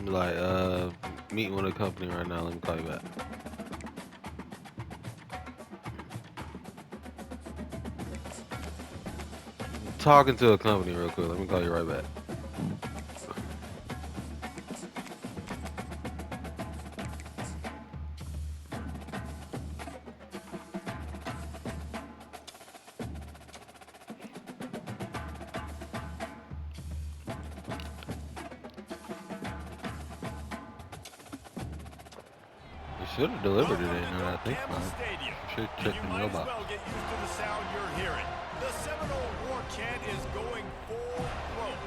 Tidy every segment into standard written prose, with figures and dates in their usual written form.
Like, meeting with a company right now. Let me call you back. Talking to a company real quick. Let me call you right back. You should have delivered Welcome today, to now that I Go think Campbell about it. Stadium. Should And check you the might as mailbox. well get used to the sound you're hearing. The Seminole War Chant is going full throat.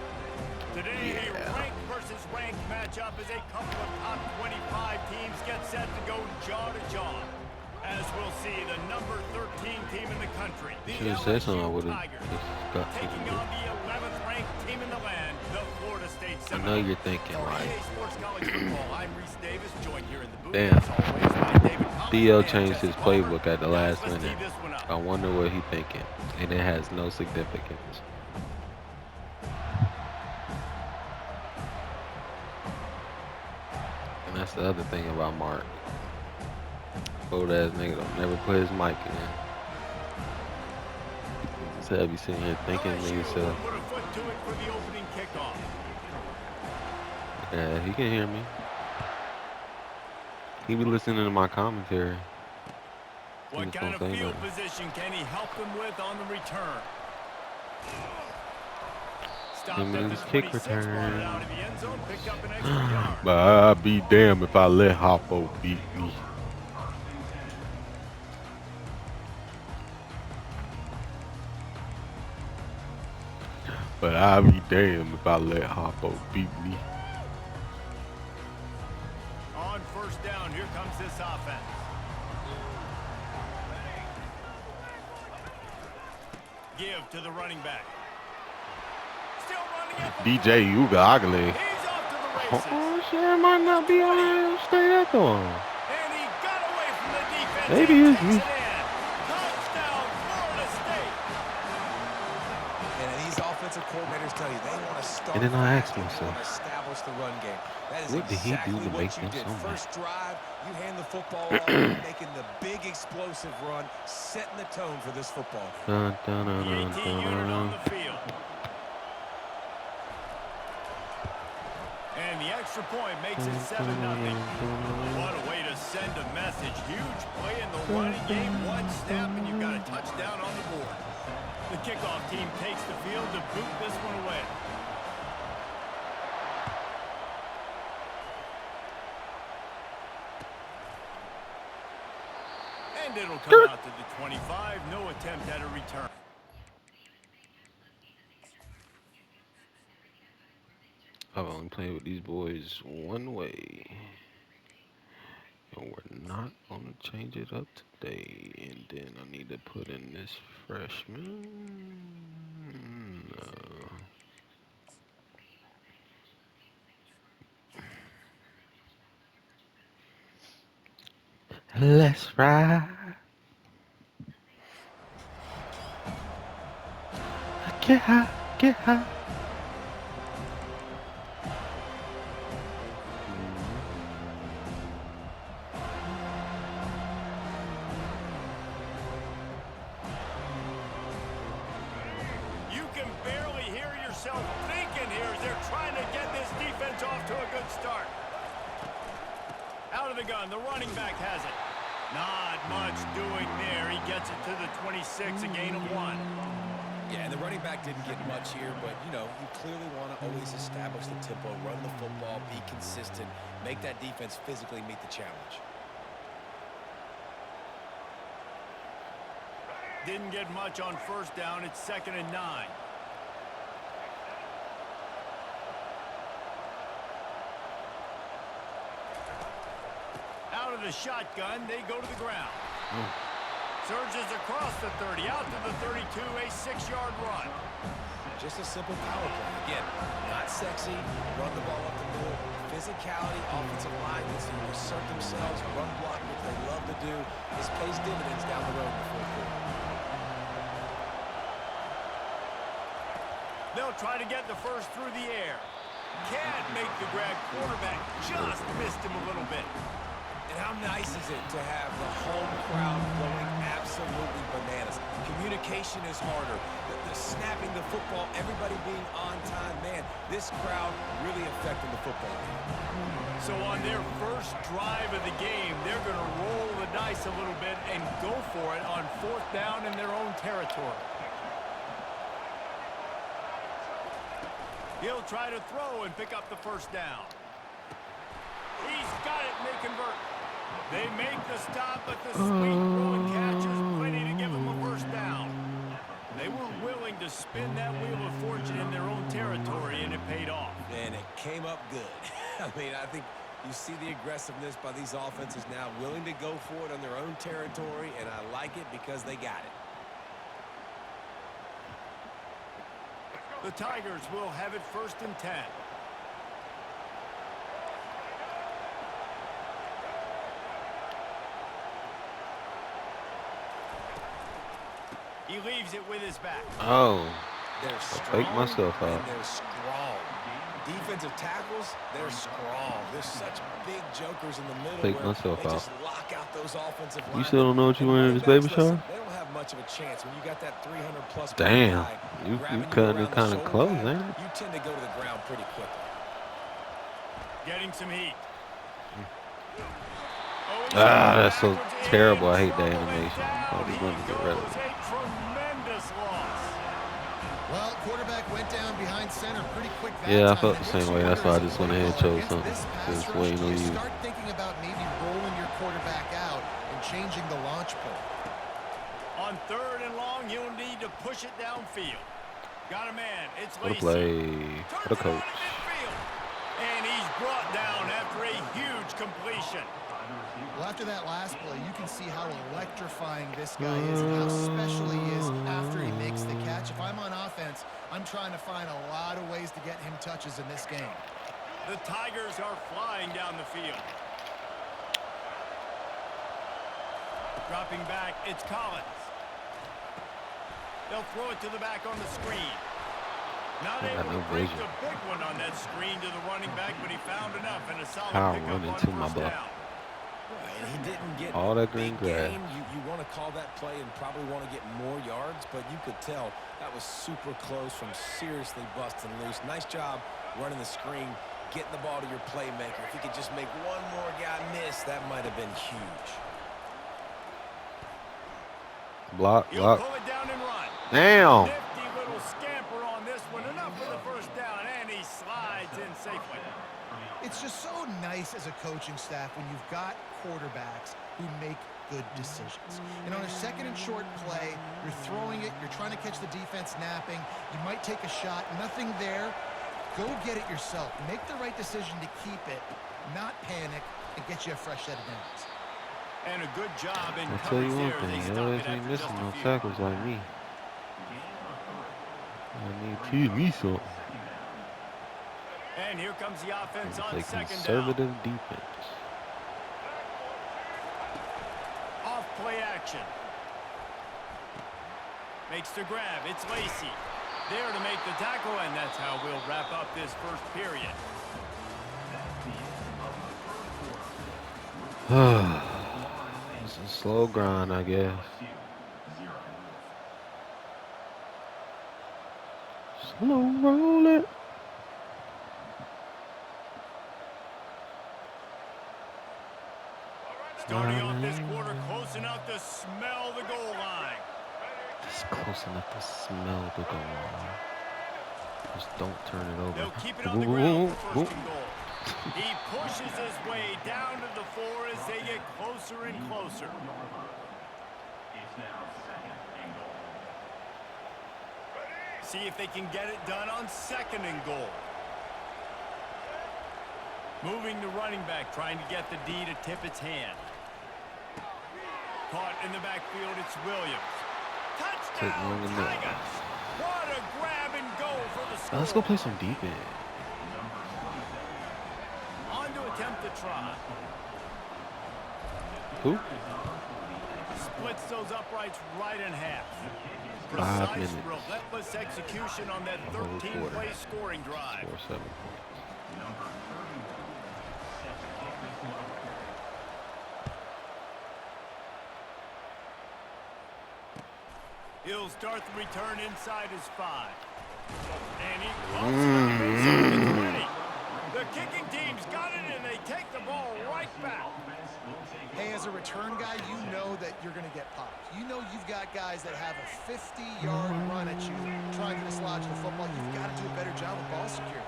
Today, a Yeah. ranked versus ranked matchup as a couple of top 25 teams get set to go jaw to jaw. As we'll see, the number 13 team in the country, the Should have said something. I LSU would have Tigers, just got to taking the. on the 11th ranked team in the land, the Florida State I know Seminoles. you're thinking For like, EA Sports College Football, I'm Reese Davis, joined here in the booth damn, as always by David Collins Theo and changed Jesse his Palmer. playbook at the Guys, last let's tee minute. this one up. I wonder what he thinking, and it has no significance. And that's the other thing about Mark. Old ass nigga don't never put his mic in. Just have you sitting here thinking to LSU yourself, will put a foot to it for the opening kickoff. yeah, he can hear me. He be listening to my commentary. He What just kind don't of say field nothing. position can he help them with on the return? Give Stopped me at the this kick 26, brought it return. out of the end zone, picked up an extra yard. But I'll be damned if I let Hoppo beat me. But I'll be damned if I let Hoppo beat me. On first down, here comes this offense. Give to the running back. Still running at the DJ 40. Yuga ugly. He's off to the races. Oh shit, I might not be on there. Stay after him. And he got away from the defense Maybe and it's takes me. it in. Touchdown, Florida State. And these offensive coordinators tell you they want to start And then I asked fast and they want to myself, establish the run game. That is what did he do exactly to make what you them did. so mad? First drive, you hand the football off, making the big explosive run, setting the tone for this football. Dun, dun, dun, The dun, 18 unit on dun. the field. And the extra point makes it 7-0. What a way to send a message. Huge play in the running game. One snap and you've got a touchdown on the board. The kickoff team takes the field to boot this one away. And it'll come out to the 25. No attempt at a return. I've only played with these boys one way. And we're not gonna change it up today. And then I need to put in this freshman. Let's ride. Get high, get high. You can barely hear yourself thinking here as they're trying to get this defense off to a good start. Out of the gun, the running back has it. Not much doing there. He gets it to the 26, a gain of 1. Yeah, and the running back didn't get much here, but, you know, you clearly want to always establish the tempo, run the football, be consistent, make that defense physically meet the challenge. Didn't get much on first down. It's 2nd and 9. Out of the shotgun, they go to the ground. Surges across the 30, out to the 32, a 6-yard run. Just a simple power play. Again, not sexy, run the ball up the middle. Physicality, offensive line needs to assert themselves, run block, which they love to do. This pays dividends down the road in the fourth quarter. They'll try to get the first through the air. Can't make the grab. Quarterback just missed him a little bit. And how nice is it to have the home crowd going absolutely bananas? Communication is harder. The snapping the football, everybody being on time. Man, this crowd really affecting the football game. So on their first drive of the game, they're going to roll the dice a little bit and go for it on 4th down in their own territory. He'll try to throw and pick up the first down. He's got it, and they convert. They make the stop, but the sweet throw and catch is plenty to give them a first down. They were willing to spin that wheel of fortune in their own territory, and it paid off. And it came up good. I mean, I think you see the aggressiveness by these offenses now, willing to go for it on their own territory, and I like it because they got it. The Tigers will have it 1st and 10. He leaves it with his back. Oh, They're fake strong, myself out. and they're strong. Defensive tackles, they're strong. There's such big jokers in the middle Fake where myself they out. just lock out those offensive You linemen. still don't know what you And wearing in running this baby backs, listen, shower? they don't have much of a chance when you got that 300-plus Damn, guy you grabbing cutting around it the kind of shoulder close, pad, ain't it? you tend to go to the ground pretty quickly. Getting some heat. That's so terrible. I hate that animation. I just wanted to get rid of it. A tremendous loss. Well, quarterback went down behind center pretty quick that Yeah, I time. felt It the makes same you way. That's wonder, why I as a just went play ahead and caller, chose against something. this pass Just rush, waiting do on you you. start thinking about maybe rolling your quarterback out and changing the launch point? On 3rd and long, you'll need to push it downfield. Got a man. It's What a Lacy. play. Turns What a it on coach. to midfield. And he's brought down after a huge completion. Well, after that last play, you can see how electrifying this guy is and how special he is after he makes the catch. If I'm on offense, I'm trying to find a lot of ways to get him touches in this game. The Tigers are flying down the field. Dropping back, it's Collins. They'll throw it to the back on the screen. Not I got able no to break vision. the big one on that screen to the running back, but he found enough and a solid How pickup run on into my first block. down. And he didn't get All that green big grass. gain. You want to call that play and probably want to get more yards, but you could tell that was super close from seriously busting loose. Nice job running the screen, getting the ball to your playmaker. If he could just make one more guy miss, that might have been huge. Block, He'll block. pull it down and run. Damn. Nifty little scamper on this one. Enough for the first down, and he slides in safely. It's just so nice as a coaching staff when you've got quarterbacks who make good decisions. And on a 2nd and short play, you're throwing it, you're trying to catch the defense napping, you might take a shot, nothing there. Go get it yourself. Make the right decision to keep it, not panic, and get you a fresh set of downs. And a good job in I'll tell you coverage one there. They thing, stop y'all it ain't after just missing a no few. tackles like me. I need to teach me something. And here comes the offense on Play 2nd down. conservative defense. Off play action. Makes the grab. It's Lacy. There to make the tackle, and that's how we'll wrap up this first period. It's a slow grind, I guess. Slow roll it. Starting off this quarter, close enough to smell the goal line. It's close enough to smell the goal line. Just don't turn it over. They'll keep it on the ground for first and goal. He pushes his way down to the 4 as they get closer and closer. See if they can get it done on 2nd and goal. Moving the running back, trying to get the D to tip its hand. Caught in the backfield, it's Williams. Touchdown, Tigers! What a grab and go for the score. Let's go play some defense. On to attempt the try. Who? Splits those uprights right in half. 5 Precise, minutes. relentless execution on that The whole quarter. 13-play scoring drive. Score 7 points. He'll start the return inside his 5. And he close to the base at the 20. The kicking team's got it, and they take the ball right back. Hey, as a return guy, you know that you're going to get popped. You know you've got guys that have a 50-yard run at you trying to dislodge the football. You've got to do a better job of ball security.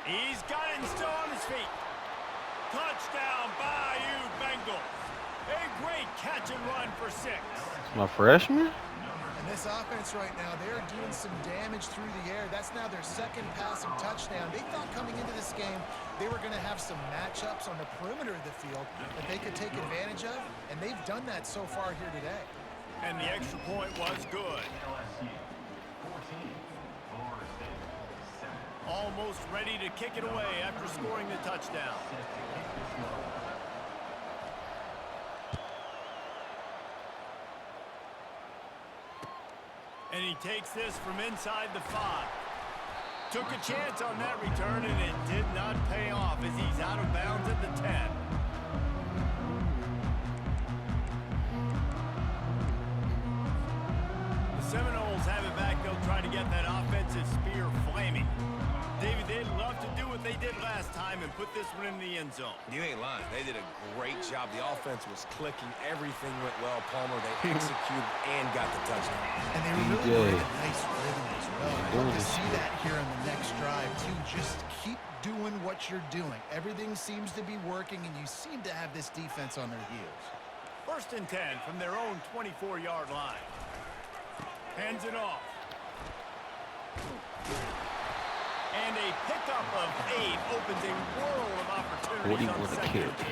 He's got it and still on his feet. Touchdown, Bayou Bengals. A great catch and run for 6. My freshman? And this offense right now, they're doing some damage through the air. That's now their second passing touchdown. They thought coming into this game they were going to have some matchups on the perimeter of the field that they could take advantage of, and they've done that so far here today. And the extra point was good. Almost ready to kick it away after scoring the touchdown. And he takes this from inside the 5. Took a chance on that return, and it did not pay off as he's out of bounds at the 10. The Seminoles have it back. They'll try to get that offensive spear flaming. David, they'd love to do what they did last time and put this one in the end zone. You ain't lying. They did a great job. The offense was clicking. Everything went well. Palmer, they executed and got the touchdown. And they were really doing a nice rhythm as well. I hope to see that here on the next drive, too. Just keep doing what you're doing. Everything seems to be working, and you seem to have this defense on their heels. 1st and 10 from their own 24-yard line. Hands it off. And a pickup of 8 opens a world of opportunities on 2nd and 8.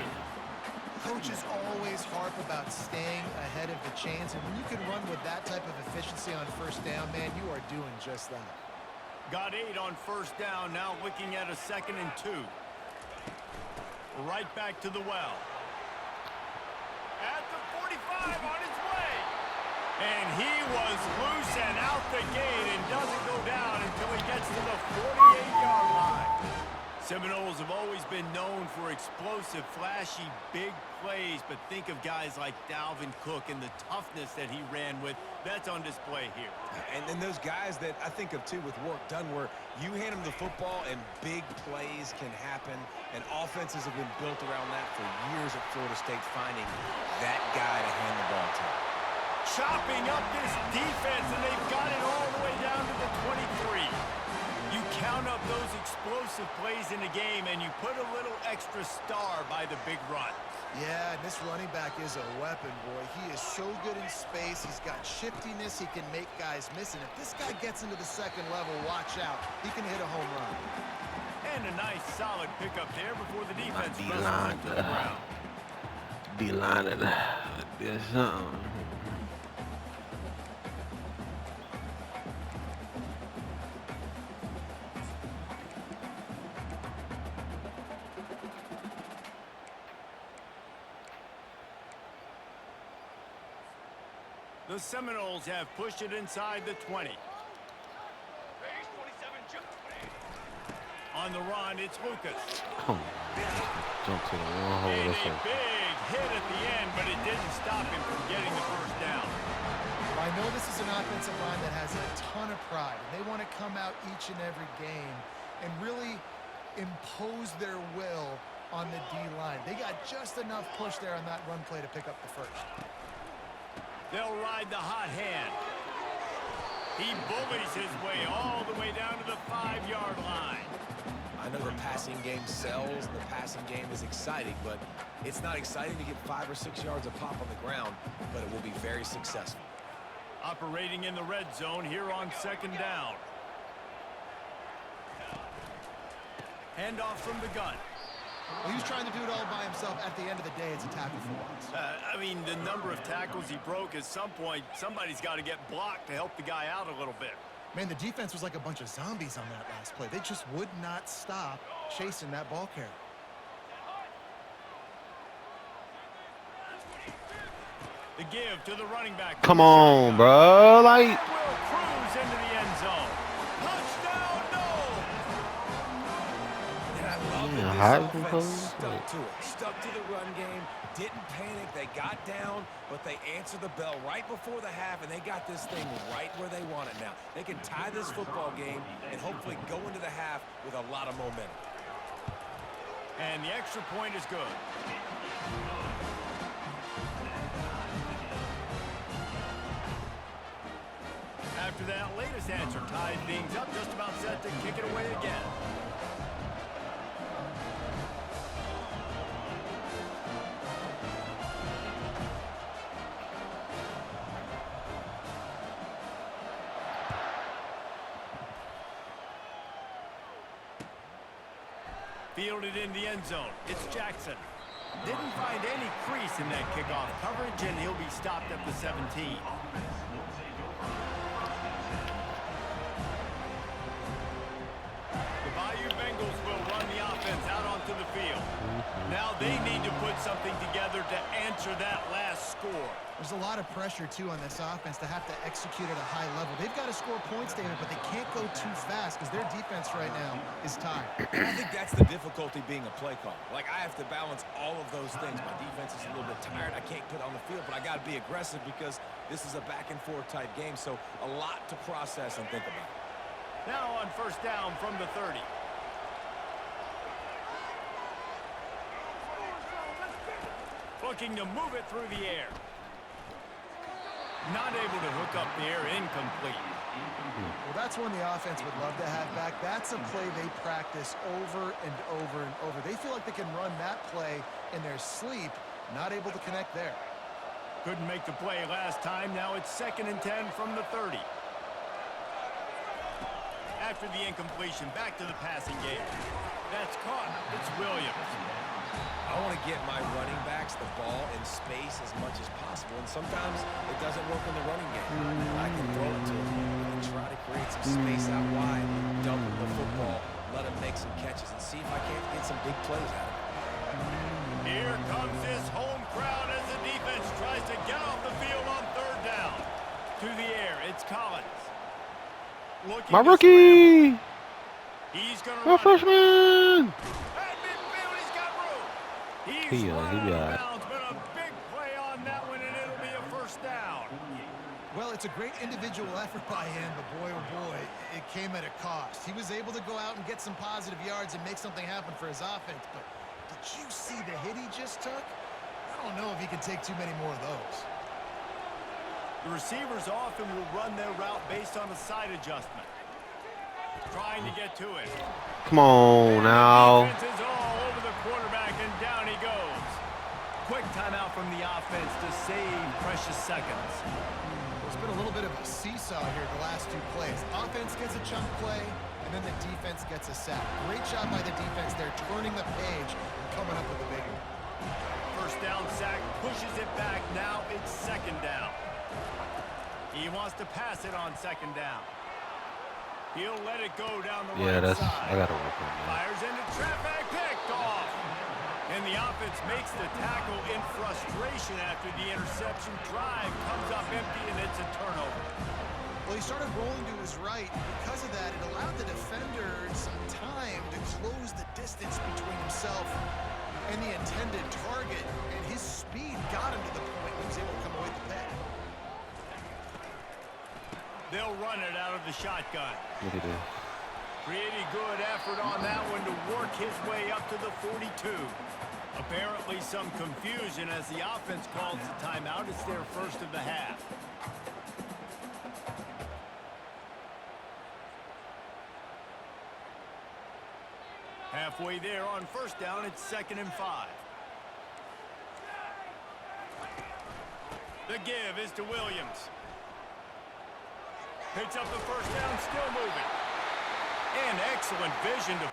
Coaches always harp about staying ahead of the chains, and when you can run with that type of efficiency on 1st down, man, you are doing just that. Got 8 on 1st down, now looking at a 2nd and 2. Right back to the well. At the 45 on his way. And he was loose and out the gate and doesn't go down until he gets to the 48-yard line. Seminoles have always been known for explosive, flashy, big plays, but think of guys like Dalvin Cook and the toughness that he ran with. That's on display here. And then those guys that I think of, too, with work done, where you hand them the football and big plays can happen, and offenses have been built around that for years at Florida State, finding that guy to hand the ball to. Chopping up this defense, and they've got it all the way down to the 23. You count up those explosive plays in the game, and you put a little extra star by the big run. Yeah, and this running back is a weapon, boy. He is so good in space. He's got shiftiness. He can make guys miss. And if this guy gets into the 2nd level, watch out. He can hit a home run. And a nice, solid pickup there before the defense wrestles him to the ground. D-line it. There's something. The Seminoles have pushed it inside the 20. On the run, it's Lucas. Oh, jump to the wrong hole. And a big hit at the end, but it didn't stop him from getting the 1st down. I know this is an offensive line that has a ton of pride. They want to come out each and every game and really impose their will on the D-line. They got just enough push there on that run play to pick up the 1st. They'll ride the hot hand. He bullies his way all the way down to the 5-yard line. I know the passing game sells, the passing game is exciting, but it's not exciting to get 5 or 6 yards of pop on the ground, but it will be very successful. Operating in the red zone here on 2nd down. Handoff from the gun. Well, he was trying to do it all by himself. At the end of the day, it's a tackle for loss. I mean, the number of tackles he broke, at some point, somebody's got to get blocked to help the guy out a little bit. Man, the defense was like a bunch of zombies on that last play. They just would not stop chasing that ball carrier. The give to the running back. Come on, bro. Like, Will cruise This eyes been offense closed? stuck Like, to it, stuck to the run game, didn't panic. They got down, but they answered the bell right before the half, and they got this thing right where they want it now. They can tie this football game and hopefully go into the half with a lot of momentum. And the extra point is good. After that latest answer tied things up, just about set to kick it away again. Fielded in the end zone. It's Jackson. Didn't find any crease in that kickoff coverage, and he'll be stopped at the 17. The Bayou Bengals will run the offense out onto the field. Now they need to put something together to answer that last score. There's a lot of pressure, too, on this offense to have to execute at a high level. They've got to score points, David, but they can't go too fast because their defense right now is tired. I think that's the difficulty being a play caller. Like, I have to balance all of those things. My defense is a little bit tired. I can't put on the field, but I got to be aggressive because this is a back-and-forth type game, so a lot to process and think about. Now on first down from the 30. Looking to move it through the air. Not able to hook up the air, incomplete. Well, that's one the offense would love to have back. That's a play they practice over and over and over. They feel like they can run that play in their sleep, not able to connect there. Couldn't make the play last time. Now it's 2nd and 10 from the 30. After the incompletion, back to the passing game. That's caught. It's Williams. I want to get my running backs the ball in space as much as possible, and sometimes it doesn't work in the running game. I can throw it to them and try to create some space out wide, dump him the football, let him make some catches, and see if I can't get some big plays out of it. Here comes his home crowd as the defense tries to get off the field on 3rd down. To the air, it's Collins. Looking my to rookie! scramble. He's going to My run it. freshman! At midfield, he's got room. He's He run be out of alright. bounds, but a big play on that one, and it'll be a first down. Well, it's a great individual effort by him, but boy, oh boy, it came at a cost. He was able to go out and get some positive yards and make something happen for his offense, but did you see the hit he just took? I don't know if he can take too many more of those. The receivers often will run their route based on a side adjustment. Trying to get to it. Come on now. Defense is all over the quarterback, and down he goes. Quick timeout from the offense to save precious seconds. It's been a little bit of a seesaw here the last 2 plays. Offense gets a chunk play, and then the defense gets a sack. Great job by the defense. They're turning the page and coming up with a big one. First down sack, pushes it back. Now it's 2nd down. He wants to pass it on 2nd down. He'll let it go down the Yeah, right I side. gotta work on that. Fires into traffic, picked off. And the offense makes the tackle in frustration after the interception. Drive comes up empty, and it's a turnover. Well, he started rolling to his right. Because of that, it allowed the defender some time to close the distance between himself and the intended target, and his speed got him to the point where he was able to come away with the pick. They'll run it out of the shotgun. Look at this. Pretty good effort on that one to work his way up to the 42. Apparently some confusion as the offense calls the timeout. It's their first of the half. Halfway there on first down, it's 2nd and 5. The give is to Williams. Picks up the first down, still moving. And excellent vision to...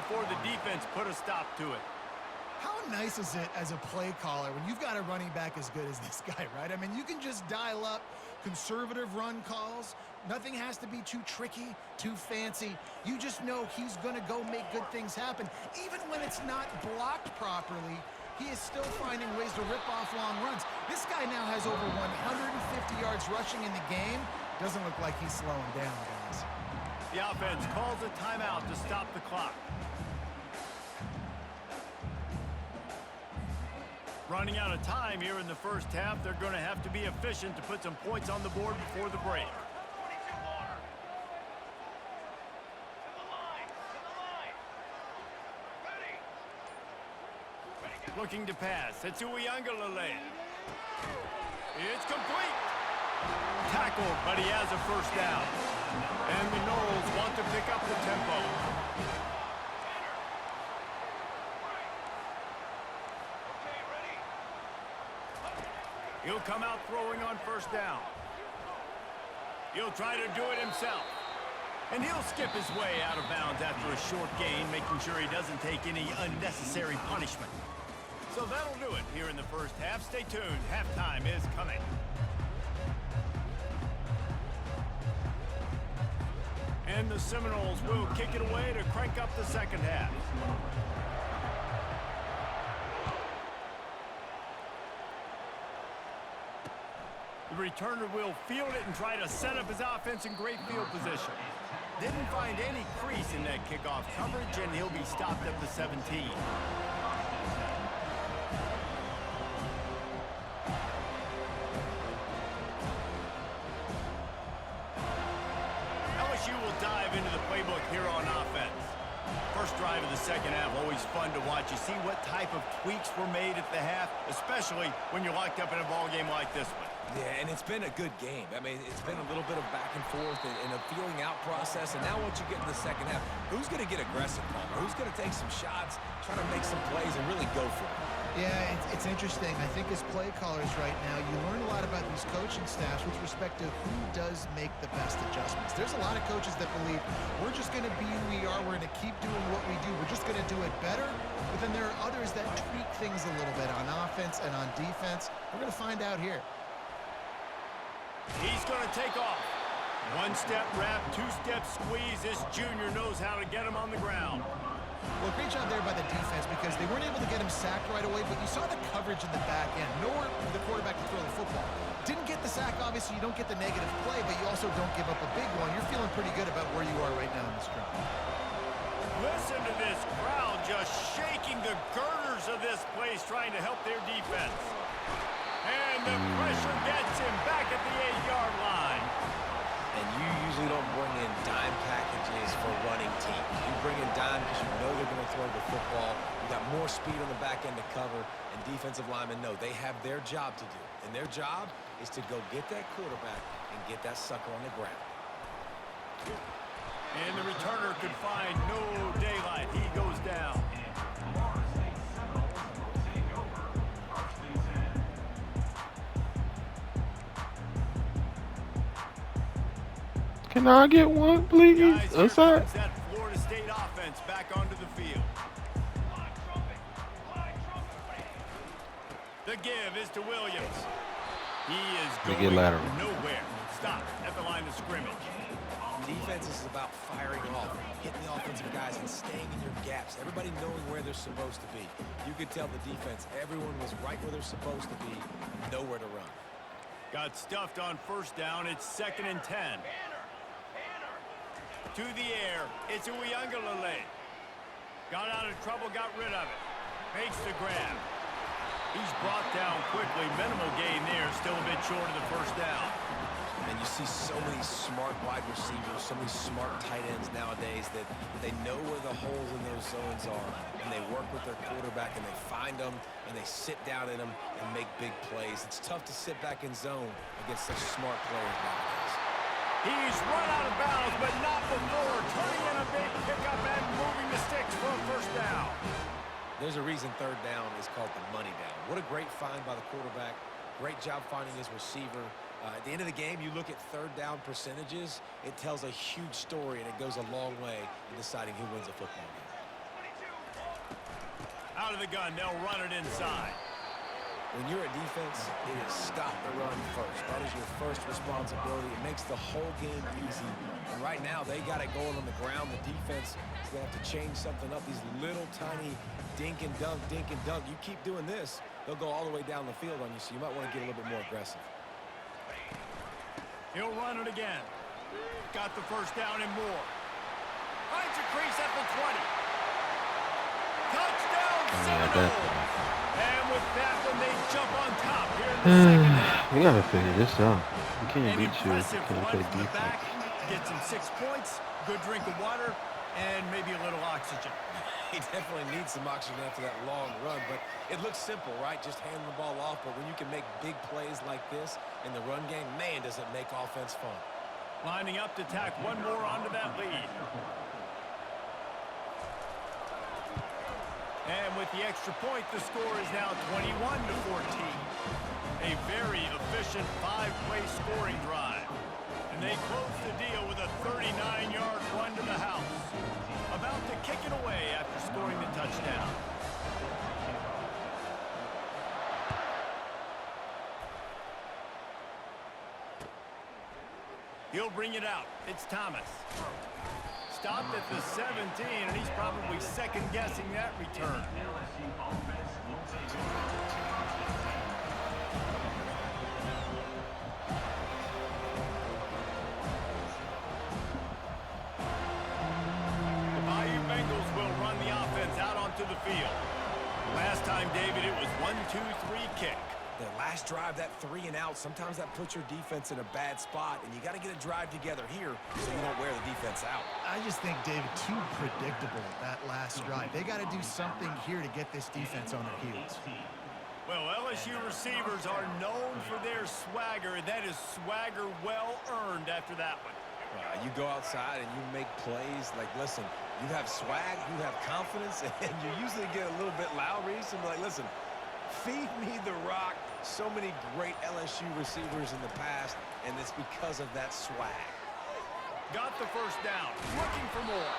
before the defense put a stop to it. How nice is it as a play caller when you've got a running back as good as this guy, right? I mean, you can just dial up conservative run calls. Nothing has to be too tricky, too fancy. You just know he's going to go make good things happen. Even when it's not blocked properly, he is still finding ways to rip off long runs. This guy now has over 150 yards rushing in the game. Doesn't look like he's slowing down, guys. The offense calls a timeout to stop the clock. Running out of time here in the first half, they're going to have to be efficient to put some points on the board before the break. Looking to pass. It's Uiagalelei. It's complete. Tackled, but he has a first down. And the Noles want to pick up the tempo. He'll come out throwing on first down. He'll try to do it himself. And he'll skip his way out of bounds after a short gain, making sure he doesn't take any unnecessary punishment. So that'll do it here in the first half. Stay tuned. Halftime is coming. And the Seminoles will kick it away to crank up the second half. The returner will field it and try to set up his offense in great field position. Didn't find any crease in that kickoff coverage, and he'll be stopped at the 17. LSU will dive into the playbook here on offense. First drive of the second half, always fun to watch. You see what type of tweaks were made at the half, especially when you're locked up in a ball game like this one. Yeah, and it's been a good game. I mean, it's been a little bit of back and forth and a feeling out process. And now once you get in the second half, who's going to get aggressive, Palmer? Who's going to take some shots, try to make some plays, and really go for it? Yeah, it's interesting. I think as play callers right now, you learn a lot about these coaching staffs with respect to who does make the best adjustments. There's a lot of coaches that believe we're just going to be who we are. We're going to keep doing what we do. We're just going to do it better. But then there are others that tweak things a little bit on offense and on defense. We're going to find out here. He's going to take off. One-step wrap, two-step squeeze. This junior knows how to get him on the ground. Well, great job there by the defense because they weren't able to get him sacked right away, but you saw the coverage in the back end. Nowhere for the quarterback to throw the football. Didn't get the sack, obviously. You don't get the negative play, but you also don't give up a big one. You're feeling pretty good about where you are right now in this drive. Listen to this crowd just shaking the girders of this place, trying to help their defense. And the pressure gets him back at the 8-yard line. And you usually don't bring in dime packages for running teams. You bring in dime because you know they're going to throw the football. You got more speed on the back end to cover, and defensive linemen know they have their job to do. And their job is to go get that quarterback and get that sucker on the ground. And the returner could find no daylight. He goes down. Can I get one, please? Guys, here What's that? comes that Florida State offense back onto the field. The give is to Williams. He is They going get lateral. nowhere. Stop at the line of scrimmage. Defense is about firing off, hitting the offensive guys, and staying in your gaps. Everybody knowing where they're supposed to be. You could tell the defense, everyone was right where they're supposed to be, nowhere to run. Got stuffed on first down. It's 2nd and 10. To the air. It's Uiagalelei. Got out of trouble, got rid of it. Makes the grab. He's brought down quickly. Minimal gain there. Still a bit short of the first down. And you see so many smart wide receivers, so many smart tight ends nowadays that they know where the holes in those zones are, and they work with their quarterback, and they find them, and they sit down in them and make big plays. It's tough to sit back in zone against such smart players nowadays. He's run out of bounds, but not before turning in a big pickup and moving the sticks for a first down. There's a reason third down is called the money down. What a great find by the quarterback. Great job finding his receiver. At the end of the game, you look at third down percentages. It tells a huge story, and it goes a long way in deciding who wins a football game. Out of the gun, they'll run it inside. When you're a defense, it is stop the run first. That is your first responsibility. It makes the whole game easy. And right now, they got it going on the ground. The defense is going to have to change something up. These little tiny dink and dunk, dink and dunk. You keep doing this, they'll go all the way down the field on you, so you might want to get a little bit more aggressive. He'll run it again. Got the first down and more. Finds a crease at the 20. Touchdown, Seminoles! And with that one, they jump on top here in the second half. We gotta figure this out. We can't An beat you if impressive we can't run play from the back. defense. Gets him 6 points, good drink of water, and maybe a little oxygen. He definitely needs some oxygen after that long run, but it looks simple, right? Just hand the ball off, but when you can make big plays like this in the run game, man, does it make offense fun. Lining up to tack one more onto that lead. And with the extra point, the score is now 21-14. A very efficient 5-play scoring drive. And they close the deal with a 39-yard run to the house. About to kick it away after scoring the touchdown. He'll bring it out. It's Thomas. Stopped at the 17, and he's probably second-guessing that return. The Bayou Bengals will run the offense out onto the field. Last time, David, it was 1-2-3 kick. The last drive, that 3 and out, sometimes that puts your defense in a bad spot, and you got to get a drive together here so you don't wear the defense out. I just think, David, too predictable that last drive. They got to do something here to get this defense on their heels. Well, LSU receivers are known for their swagger, and that is swagger well earned after that one. You go outside and you make plays. Like, listen, you have swag, you have confidence, and you usually get a little bit loud, Reese, and be like, listen, feed me the rock. So many great LSU receivers in the past, and it's because of that swag. Got the first down, looking for more.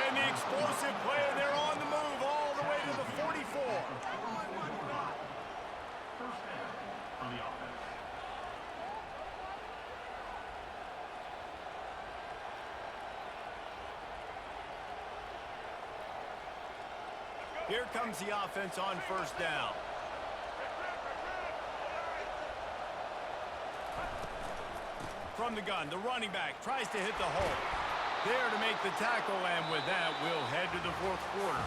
And the explosive play, they're on the move all the way to the 44. Here comes the offense on first down. From the gun, the running back tries to hit the hole. There to make the tackle, and with that, we'll head to the fourth quarter.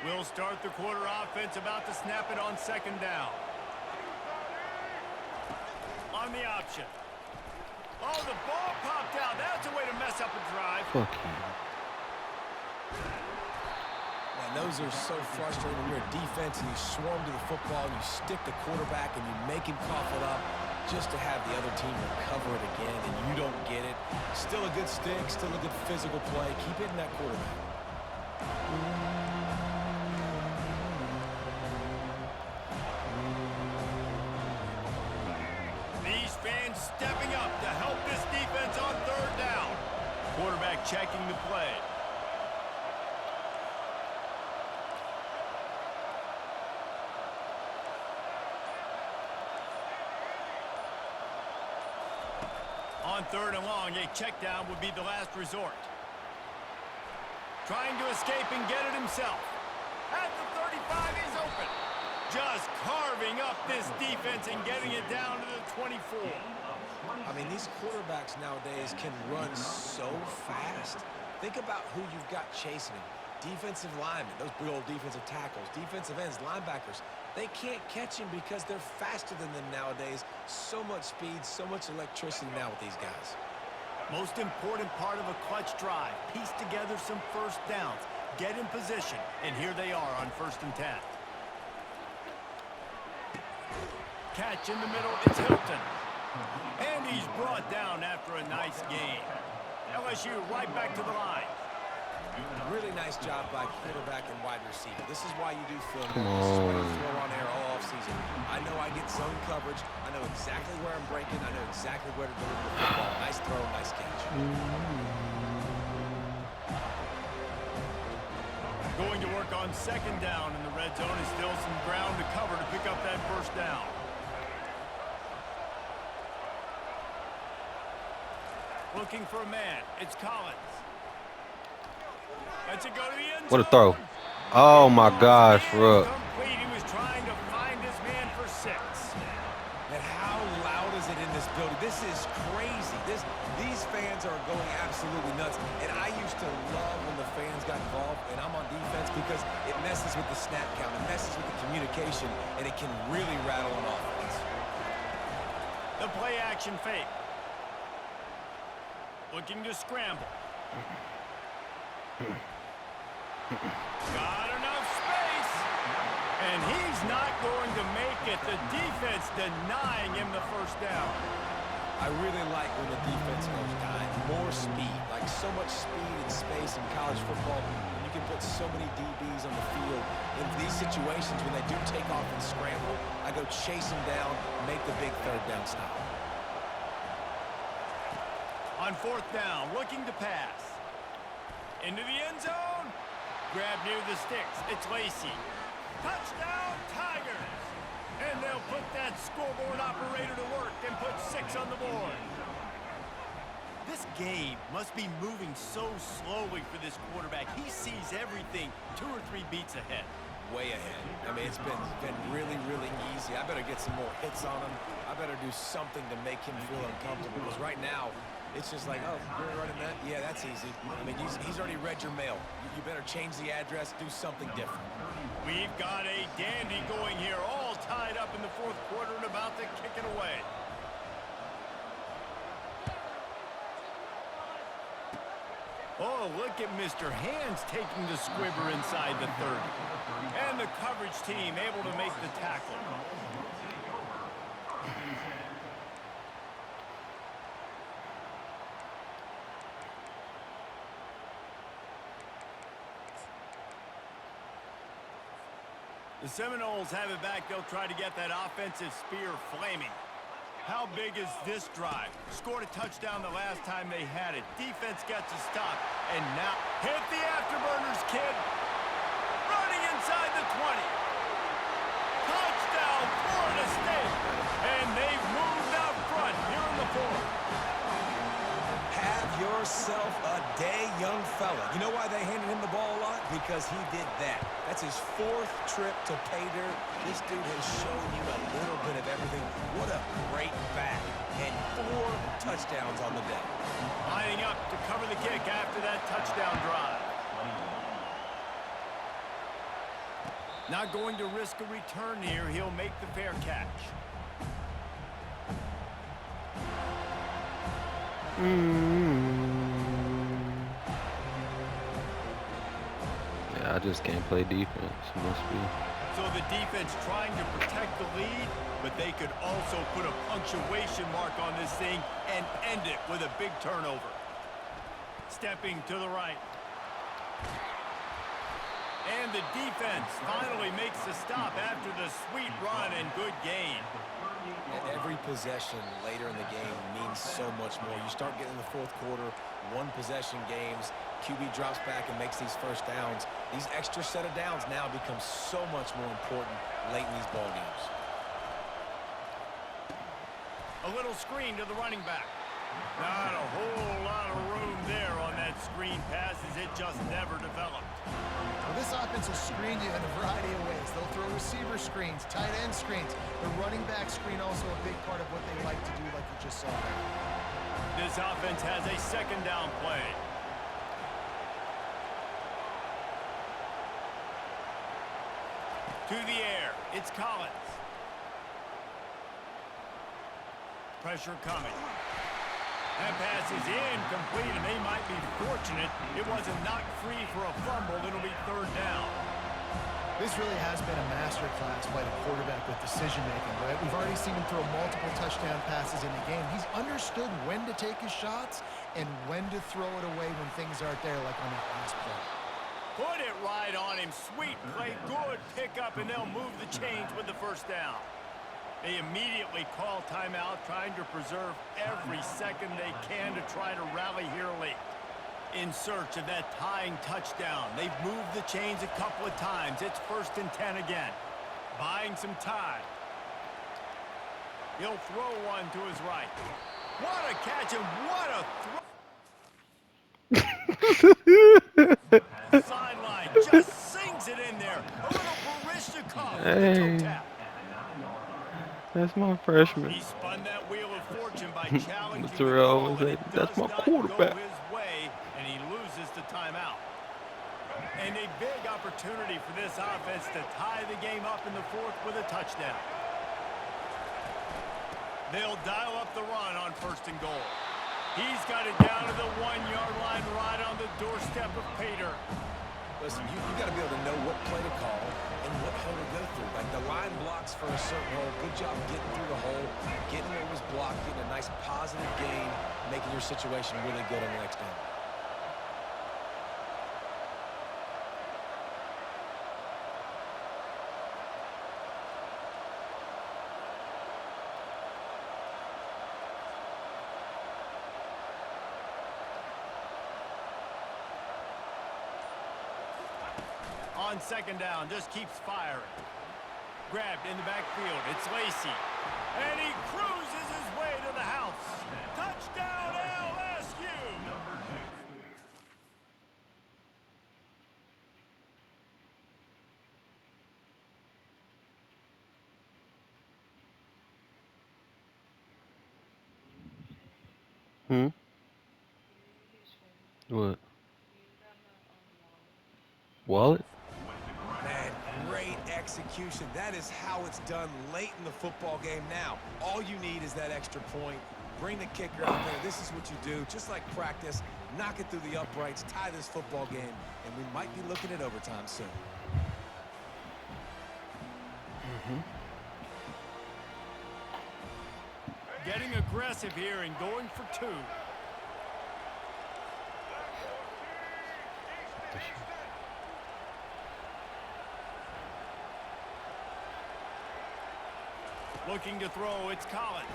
We'll start the quarter offense, about to snap it on second down. On the option. Oh, the ball popped out. That's a way to mess up a drive. Fuck you. Man, those are so frustrating when you're a defense and you swarm to the football and you stick the quarterback and you make him cough it up just to have the other team recover it again and you don't get it. Still a good stick, still a good physical play. Keep hitting that quarterback. Stepping up to help this defense on third down. Quarterback checking the play. On third and long, a check down would be the last resort. Trying to escape and get it himself. At the 35, he's open. Just carving up this defense and getting it down to the 24. I mean, these quarterbacks nowadays can run so fast. Think about who you've got chasing them. Defensive linemen, those big old defensive tackles, defensive ends, linebackers. They can't catch him because they're faster than them nowadays. So much speed, so much electricity now with these guys. Most important part of a clutch drive. Piece together some first downs. Get in position. And here they are on 1st and 10. Catch in the middle. It's Hilton. And he's brought down after a nice game. LSU right back to the line. Really nice job by quarterback and wide receiver. This is why you do film Come work. This is why you on. throw on air all offseason. I know I get zone coverage. I know exactly where I'm breaking. I know exactly where to deliver the football. Nice throw, nice catch. Going to work on second down in the red zone. Is still some ground to cover to pick up that first down. Looking for a man. It's Collins. Lets it go to the end What a zone. throw. Oh my gosh, Rook. Incomplete. He was trying to find his man for 6. And how loud is it in this building? This is crazy. These fans are going absolutely nuts. And I used to love when the fans got involved, and I'm on defense because it messes with the snap count. It messes with the communication, and it can really rattle an offense. The play action fake. Looking to scramble. Got enough space. And he's not going to make it. The defense denying him the first down. I really like when the defense goes dive. More speed. Like so much speed and space in college football. You can put so many DBs on the field. In these situations, when they do take off and scramble, I go chase them down, make the big third down stop. On fourth down, looking to pass. Into the end zone. Grab near the sticks. It's Lacey. Touchdown, Tigers! And they'll put that scoreboard operator to work and put 6 on the board. This game must be moving so slowly for this quarterback. He sees everything 2 or 3 beats ahead. Way ahead. I mean, it's been really, really easy. I better get some more hits on him. I better do something to make him feel uncomfortable. Because right now, it's just like, oh, you're running that? Yeah, that's easy. I mean, he's already read your mail. You better change the address, do something different. We've got a dandy going here, all tied up in the fourth quarter and about to kick it away. Oh, look at Mr. Hands taking the squibber inside the 30. And the coverage team able to make the tackle. The Seminoles have it back. They'll try to get that offensive spear flaming. How big is this drive? Scored a touchdown the last time they had it. Defense gets a stop. And now hit the afterburners, kid. Running inside the 20. Touchdown, Florida State. And they've moved out front here in the fourth. Have yourself a day, young fella. You know why they handed him the ball a lot? Because he did that. That's his 4th trip to pay dirt. This dude has shown you a little bit of everything. What a great back. And 4 touchdowns on the day. Lining up to cover the kick after that touchdown drive. Not going to risk a return here. He'll make the fair catch. Yeah, I just can't play defense. Must be. So the defense trying to protect the lead, but they could also put a punctuation mark on this thing and end it with a big turnover. Stepping to the right. And the defense finally makes the stop after the sweet run and good gain. Every possession later in the game means so much more. You start getting the fourth quarter, 1-possession games, QB drops back and makes these first downs. These extra set of downs now become so much more important late in these ball games. A little screen to the running back. Not a whole lot of room there on that screen pass as it just never developed. Well, this offense will screen you in a variety of ways. They'll throw receiver screens, tight end screens. The running back screen also a big part of what they like to do, like you just saw there. This offense has a second down play. To the air, it's Collins. Pressure coming. That pass is incomplete, and they might be fortunate it wasn't knocked free for a fumble. It'll be third down. This really has been a masterclass by the quarterback with decision-making, right? We've already seen him throw multiple touchdown passes in the game. He's understood when to take his shots and when to throw it away when things aren't there, like on that last play. Put it right on him. Sweet play, good pickup, and they'll move the chains with the first down. They immediately call timeout, trying to preserve every second they can to try to rally here late. In search of that tying touchdown. They've moved the chains a couple of times. It's 1st and 10 again. Buying some time. He'll throw one to his right. What a catch and what a throw. Sideline just sinks it in there. A little Barishnikov with the toe Hey, tap. that's my freshman. He spun that wheel of fortune by challenging But the Terrell call, always and said, it that's does my not quarterback. go his way, and he loses the timeout. And a big opportunity for this offense to tie the game up in the 4th with a touchdown. They'll dial up the run on 1st and goal. He's got it down to the 1-yard line right on the doorstep of Pater. Listen, you got to be able to know what play to call and what hole to go through. Like the line blocks for a certain hole. Good job getting through the hole, getting where it was blocked, getting a nice positive gain, making your situation really good on the next down. On 2nd down, just keeps firing. Grabbed in the backfield. It's Lacey. And he cruises his way to the house. Touchdown, LSU! Hmm? What? Wallet? Man, great execution. That is how it's done late in the football game now. All you need is that extra point. Bring the kicker out there. This is what you do. Just like practice, knock it through the uprights, tie this football game, and we might be looking at overtime soon. Getting aggressive here and going for 2. Looking to throw, it's Collins.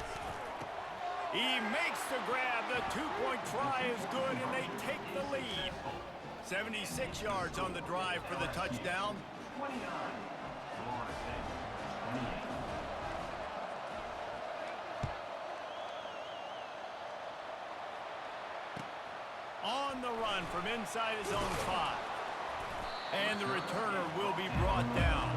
He makes the grab. The 2-point try is good, and they take the lead. 76 yards on the drive for the touchdown. On the run from inside his own 5. And the returner will be brought down.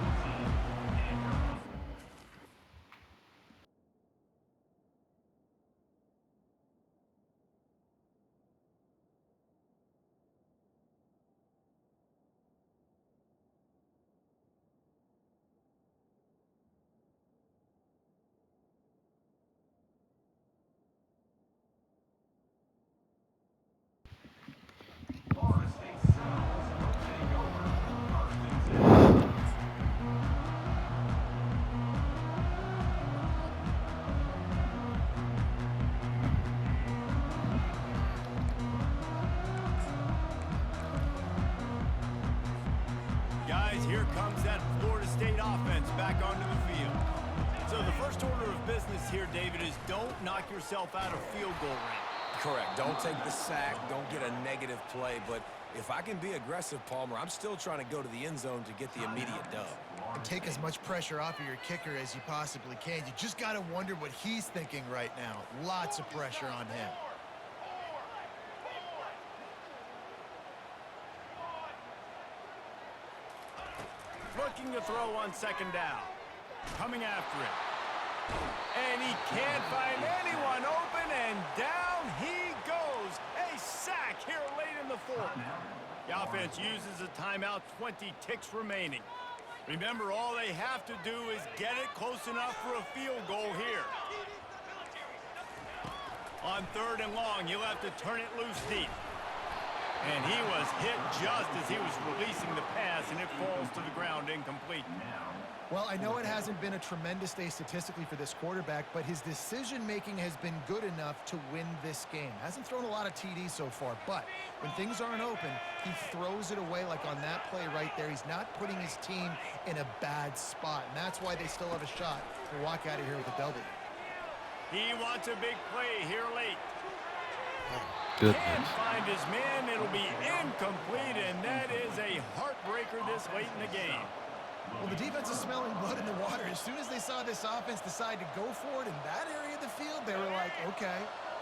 Guys, here comes that Florida State offense back onto the field. So the first order of business here, David, is don't knock yourself out of field goal range. Correct. Don't take the sack. Don't get a negative play. But if I can be aggressive, Palmer, I'm still trying to go to the end zone to get the immediate dub. And take as much pressure off of your kicker as you possibly can. You just got to wonder what he's thinking right now. Lots of pressure on him. Looking to throw on 2nd down. Coming after it. And he can't find anyone open, and down he goes. A sack here late in the 4th. The offense uses a timeout, 20 ticks remaining. Remember, all they have to do is get it close enough for a field goal here. On 3rd and long, he'll have to turn it loose deep. And he was hit just as he was releasing the pass, and it falls to the ground incomplete. Well, I know it hasn't been a tremendous day statistically for this quarterback, but his decision-making has been good enough to win this game. Hasn't thrown a lot of TDs so far, but when things aren't open, he throws it away like on that play right there. He's not putting his team in a bad spot, and that's why they still have a shot to walk out of here with a W. He wants a big play here late. Goodness. Can't find his man. It'll be incomplete, and that is a heartbreaker this late in the game. Well, the defense is smelling blood in the water. As soon as they saw this offense decide to go for it in that area of the field, they were like, okay,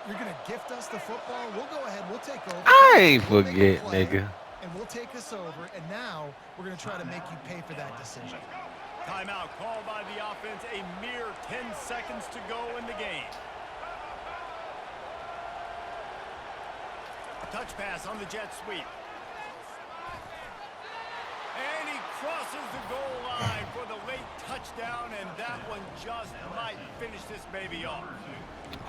you're going to gift us the football. We'll go ahead. We'll take over. I ain't We'll make a forget, play, nigga. and we'll take this over. And now we're going to try to make you pay for that decision. Timeout called by the offense. A mere 10 seconds to go in the game. Touch pass on the jet sweep. And he crosses the goal line for the late touchdown, and that one just might finish this baby off.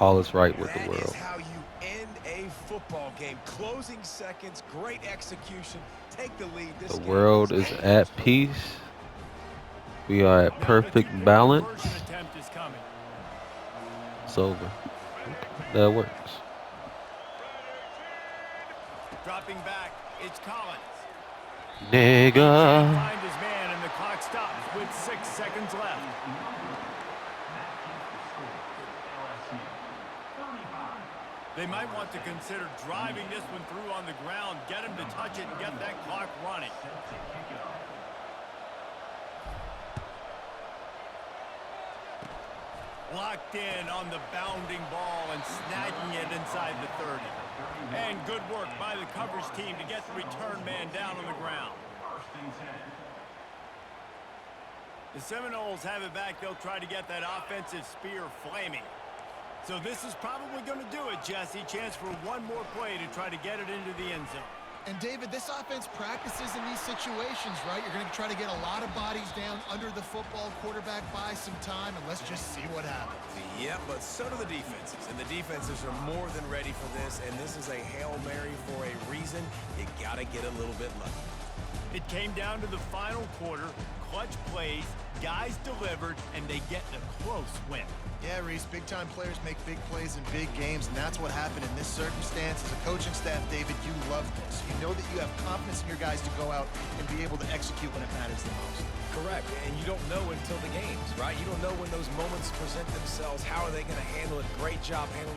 All is right with the That world. is how you end a football game. Closing seconds, great execution. Take the lead. This The game world is at peace. We are at perfect balance. Conversion attempt is coming. It's over. That works. Dropping back, it's Collins. Nigga. Find his man, and the clock stops with 6 seconds left. They might want to consider driving this one through on the ground, get him to touch it, and get that clock running. Locked in on the bounding ball and snagging it inside the 30. And good work by the coverage team to get the return man down on the ground. The Seminoles have it back. They'll try to get that offensive spear flaming. So this is probably going to do it, Jesse. Chance for one more play to try to get it into the end zone. And, David, this offense practices in these situations, right? You're going to try to get a lot of bodies down under the football. Quarterback buys some time, and let's just see what happens. Yeah, but so do the defenses. And the defenses are more than ready for this. And this is a Hail Mary for a reason. You got to get a little bit lucky. It came down to the final quarter. Clutch plays, guys delivered, and they get a close win. Yeah, Reese, big-time players make big plays in big games, and that's what happened in this circumstance. As a coaching staff, David, you love this. You know that you have confidence in your guys to go out and be able to execute when it matters the most. Correct, and you don't know until the games, right? You don't know when those moments present themselves. How are they going to handle it? Great job handling